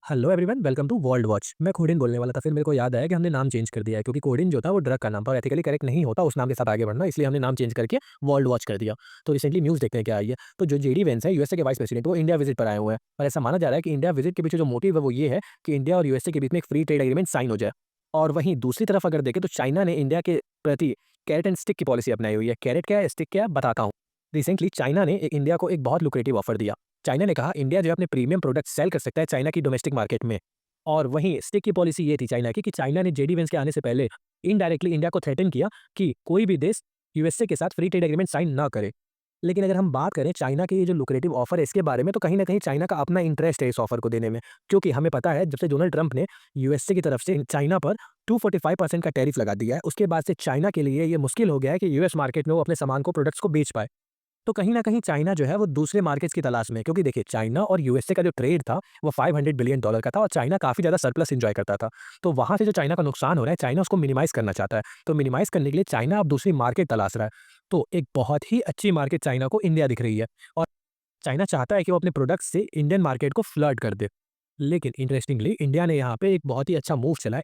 Hello everyone, welcome to world watch. मैं कोडिन बोलने वाला था, फिर मेरे को याद आया कि हमने नाम चेंज कर दिया है क्योंकि कोडिन जो था वो ड्रग का नाम था और एथिकली करेक्ट नहीं होता उस नाम के साथ आगे बढ़ना, इसलिए हमने नाम चेंज करके वर्ल्ड वॉच कर दिया। तो रिसेंटली न्यूज़ देखते हैं क्या आई है। तो जो जेडी वेंस है, यूएसए के वाइस प्रेसिडेंट, वो इंडिया विजिट पर आए हुए हैं और ऐसा माना जा रहा है कि इंडिया विजिट के पीछे जो मोटिव है वो ये है कि इंडिया और यूएसए के बीच में एक फ्री ट्रेड एग्रीमेंट साइन हो जाए। और वहीं दूसरी तरफ अगर देखें तो चाइना ने इंडिया के प्रति कैरेट एंड स्टिक की पॉलिसी अपनाई हुई है। कैरेट क्या है, स्टिक क्या है, बताता हूँ। रिसेंटली चाइना ने इंडिया को एक बहुत लुक्रेटिव ऑफर दिया। चाइना ने कहा इंडिया जो है अपने प्रीमियम प्रोडक्ट सेल कर सकता है चाइना की डोमेस्टिक मार्केट में। और वहीं स्टिक की पॉलिसी ये थी चाइना की कि चाइना ने जेडी वेंस के आने से पहले इनडायरेक्टली इंडिया को थ्रेटन किया कि कोई भी देश यूएसए के साथ फ्री ट्रेड एग्रीमेंट साइन ना करे। लेकिन अगर हम बात करें चाइना के ये जो लुक्रेटिव ऑफर है इसके बारे में, तो कहीं ना कहीं चाइना का अपना इंटरेस्ट है इस ऑफर को देने में। क्योंकि हमें पता है जब से डोनाल्ड ट्रंप ने यूएसए की तरफ से चाइना पर 245% का टैरिफ लगा दिया है, उसके बाद से चाइना के लिए ये मुश्किल हो गया है कि यूएस मार्केट में वो अपने सामान को, प्रोडक्ट्स को बेच पाए। तो कहीं न कहीं चाइना जो है वो दूसरे मार्केट्स की तलाश में है, क्योंकि देखिए चाइना और यूएसए का जो ट्रेड था वो $500 बिलियन का था और चाइना काफ़ी ज़्यादा सरप्लस एन्जॉय करता था। तो वहाँ से जो चाइना का नुकसान हो रहा है, चाइना उसको मिनिमाइज़ करना चाहता है। तो मिनिमाइज़ करने के लिए चाइना अब दूसरी मार्केट तलाश रहा है। तो एक बहुत ही अच्छी मार्केट चाइना को इंडिया दिख रही है और चाइना चाहता है कि वो अपने प्रोडक्ट्स से इंडियन मार्केट को फ्लर्ट कर दे। लेकिन इंटरेस्टिंगली इंडिया ने यहाँ पे एक बहुत ही अच्छा मूव चला है।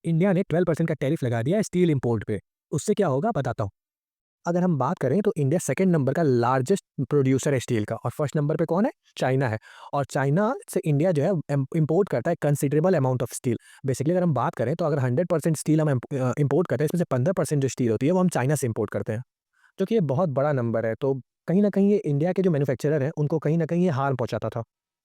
इंडिया ने 12% का टैरिफ लगा दिया है स्टील इम्पोर्ट पे। उससे क्या होगा बताता हूँ। अगर हम बात करें तो इंडिया सेकंड नंबर का लार्जेस्ट प्रोड्यूसर है स्टील का और फर्स्ट नंबर पे कौन है? चाइना है। और चाइना से इंडिया जो है इंपोर्ट करता है considerable amount of steel. Basically अगर हम बात करें तो अगर 100% स्टील हम इंपोर्ट करते हैं, इसमें से 15% जो स्टील होती है वो हम चाइना से इंपोर्ट करते हैं, जो कि ये बहुत बड़ा नंबर है। तो कहीं न कहीं ये इंडिया के जो मैन्युफैक्चरर हैं, उनको कहीं न कहीं ये हार्म पहुँचाता था।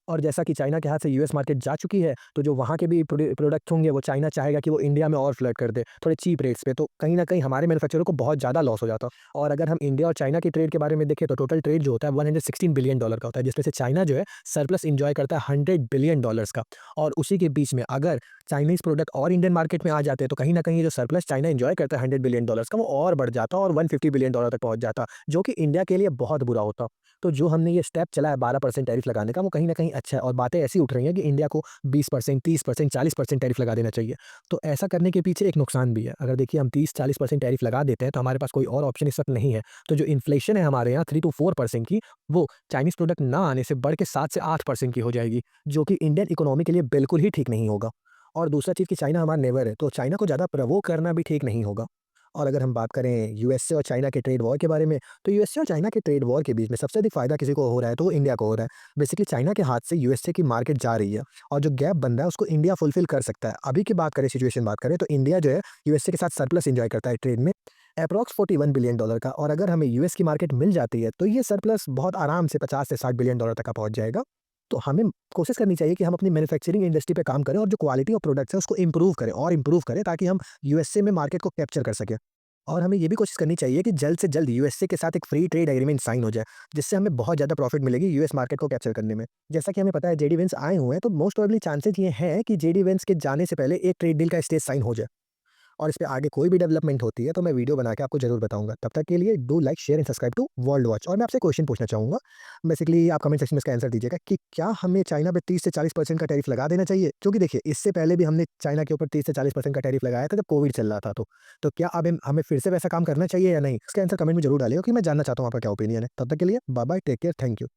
और जैसा कि चाइना के हाथ से यूएस मार्केट जा चुकी है, तो जो वहाँ के भी प्रोडक्ट होंगे, वो चाइना चाहेगा कि वो इंडिया में और फ्लड कर दे, थोड़े चीप रेट्स पे। तो कहीं न कहीं हमारे मैन्युफैक्चरर को बहुत ज़्यादा लॉस हो जाता। और अगर हम इंडिया और चाइना की ट्रेड के बारे में देखें, तो टोटल ट्रेड जो होता है $116 बिलियन का होता है, जिसमें से चाइना जो है सरप्लस एन्जॉय करता है $100 बिलियन का। और उसी के बीच में अगर चाइनीज़ प्रोडक्ट और इंडियन मार्केट में आ जाते हैं, तो कहीं न कहीं जो सरप्लस चाइना एन्जॉय करता है $100 बिलियन का, वो और बढ़ जाता और $150 बिलियन तक पहुँच जाता, जो कि इंडिया के लिए बहुत बुरा होता। तो जो हमने ये स्टेप चला है 12% टैरिफ लगाने का, वो कहीं न कहीं अच्छा है और बातें ऐसी उठ रही हैं कि इंडिया को 20%, 30%, 40% टैरिफ लगा देना चाहिए। तो ऐसा करने के पीछे एक नुकसान भी है। अगर देखिए हम 30-40% टैरिफ लगा देते हैं, तो हमारे पास कोई और ऑप्शन इस वक़्त नहीं है। तो जो इन्फ्लेशन है हमारे यहाँ 3 टू 4% की, वो चाइनीज़ प्रोडक्ट ना आने से बढ़ के 7 से 8% की हो जाएगी, जो कि इंडियन इकोनॉमी के लिए बिल्कुल ही ठीक नहीं होगा। और दूसरा चीज़ कि चाइना हमारा नेबर है, तो चाइना को ज़्यादा प्रोवोक करना भी ठीक नहीं होगा। और अगर हम बात करें यूएसए और चाइना के ट्रेड वॉर के बारे में, तो यूएसए और चाइना के ट्रेड वॉर के बीच में सबसे अधिक फायदा किसी को हो रहा है, तो वो इंडिया को हो रहा है। बेसिकली चाइना के हाथ से यूएसए की मार्केट जा रही है और जो गैप बन रहा है उसको इंडिया फुलफिल कर सकता है। अभी की बात करें, सिचुएशन बात करें, तो इंडिया जो है यूएसए के साथ सरप्लस एंजॉय करता है ट्रेड में, अप्रॉक्स $41 बिलियन का। और अगर हमें यूएस की मार्केट मिल जाती है, तो ये सरप्लस बहुत आराम से 50 से $60 बिलियन तक का पहुंच जाएगा। तो हमें कोशिश करनी चाहिए कि हम अपनी मैन्युफैक्चरिंग इंडस्ट्री पे काम करें और जो क्वालिटी ऑफ प्रोडक्ट्स है उसको इंप्रूव करें ताकि हम यूएसए में मार्केट को कैप्चर कर सकें। और हमें ये भी कोशिश करनी चाहिए कि जल्द से जल्द यूएसए के साथ एक फ्री ट्रेड एग्रीमेंट साइन हो जाए, जिससे हमें बहुत ज़्यादा प्रॉफिट मिलेगी यूएस मार्केट को कैप्चर करने में। जैसा कि हमें पता है जेडी वेंस आए हुए हैं, तो मोस्ट प्रोबेबली चांसेस ये हैं कि जेडी वेंस के जाने से पहले एक ट्रेड डील का स्टेज साइन हो जाए। और इस पे आगे कोई भी डेवलपमेंट होती है तो मैं वीडियो बना के आपको ज़रूर बताऊँगा। तब तक के लिए do like, share and subscribe to world watch. और मैं आपसे क्वेश्चन पूछना चाहूँगा, बेसिकली आप कमेंट सेक्शन में इसका आंसर दीजिएगा कि क्या हमें चाइना पे 30 से 40% का टैरिफ लगा देना चाहिए? क्योंकि देखिए इससे पहले भी हमने चाइना के ऊपर 30 से 40% का टैरिफ लगाया था जब कोविड चल रहा था तो। क्या अब हमें फिर से वैसा काम करना चाहिए या नहीं? इसका आंसर कमेंट में ज़रूर डालिएगा, क्योंकि मैं जानना चाहता हूँ आपका क्या ओपिनियन है। तब तक के लिए bye bye, take care, thank you.